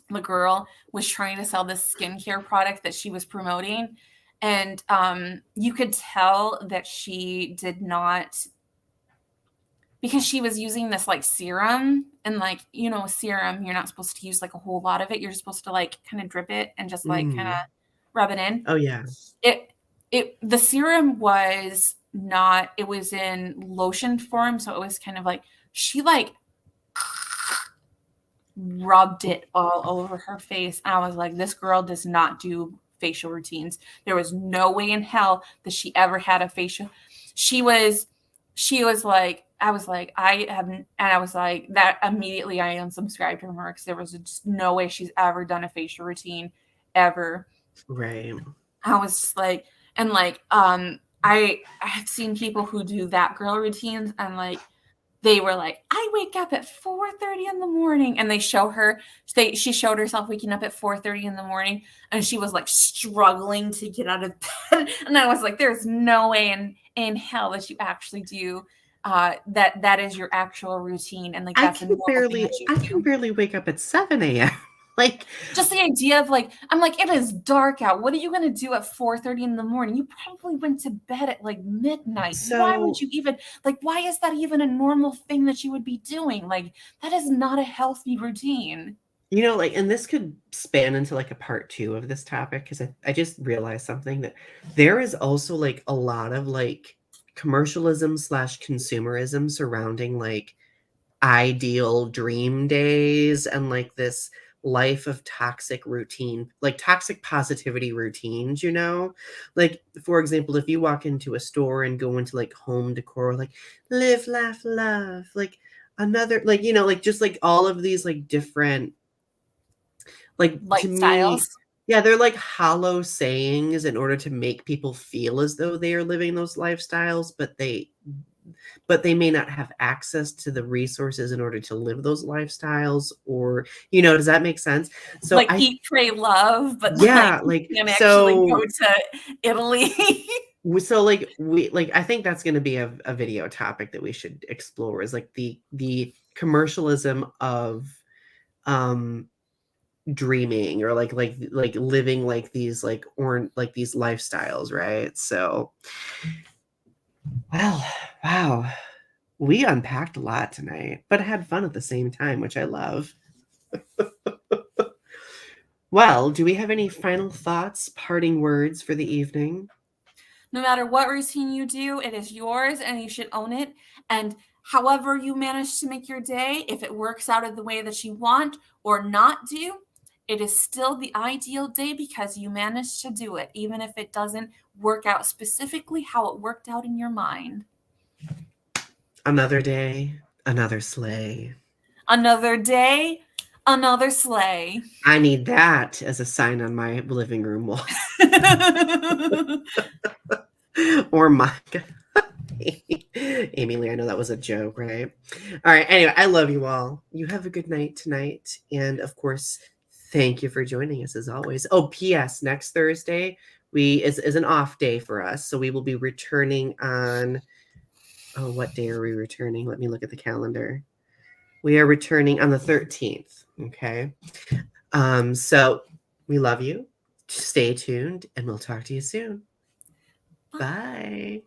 The girl was trying to sell this skincare product that she was promoting, and you could tell that she did not, because she was using this like serum, and like serum, you're not supposed to use like a whole lot of it. You're supposed to like kind of drip it and just like kind of Mm. rub it in. Oh yeah. The serum was not, it was in lotion form, so it was kind of like she like rubbed it all over her face. I was like, this girl does not do facial routines. There was no way in hell that she ever had a facial. She was like, I was like, I haven't, and I was like, that immediately I unsubscribed from her because there was just no way she's ever done a facial routine ever. Right. I was just like, and like, I've seen people who do that girl routines, and like, they were like, I wake up at 4:30 in the morning, and they show her, she showed herself waking up at 4:30 in the morning, and she was like struggling to get out of bed, and I was like, there's no way in hell that you actually do that is your actual routine, and like that's a normal thing that you I can do. barely wake up at 7 a.m. Like, Just the idea of like, I'm like, it is dark out. What are you gonna do at 4:30 in the morning? You probably went to bed at like midnight. Why would so, you even like? Why is that even a normal thing that you would be doing? Like, that is not a healthy routine. like, and this could span into like a part two of this topic because I just realized something that there is also like a lot of like commercialism slash consumerism surrounding like ideal dream days and like this life of toxic routine, like toxic positivity routines, like for example, if you walk into a store and go into like home decor, like live, laugh, love, like another, like like just like all of these like different, like to me, Lifestyles. yeah, they're like hollow sayings in order to make people feel as though they are living those lifestyles, but they may not have access to the resources in order to live those lifestyles, or does that make sense? So Like eat, pray, love, but like yeah, you like can't actually go so to Italy. like we like I think that's going to be a video topic that we should explore, is like the commercialism of um dreaming, or like living like these like, or like these lifestyles, right? So, well, wow, we unpacked a lot tonight, but had fun at the same time, which I love. Well, do we have any final thoughts, parting words for the evening? No matter what routine you do, it is yours and you should own it. And however you manage to make your day, if it works out in the way that you want or not do, it is still the ideal day because you managed to do it, even if it doesn't work out specifically how it worked out in your mind. Another day, another sleigh. Another day, another sleigh. I need that as a sign on my living room wall. Or my Amy Lee, I know that was a joke, right? All right. Anyway, I love you all. You have a good night tonight. And of course, thank you for joining us as always. Oh, P.S. Next Thursday is an off day for us. So we will be returning on, oh, what day are we returning? Let me look at the calendar. We are returning on the 13th. Okay. So we love you. Stay tuned and we'll talk to you soon. Bye.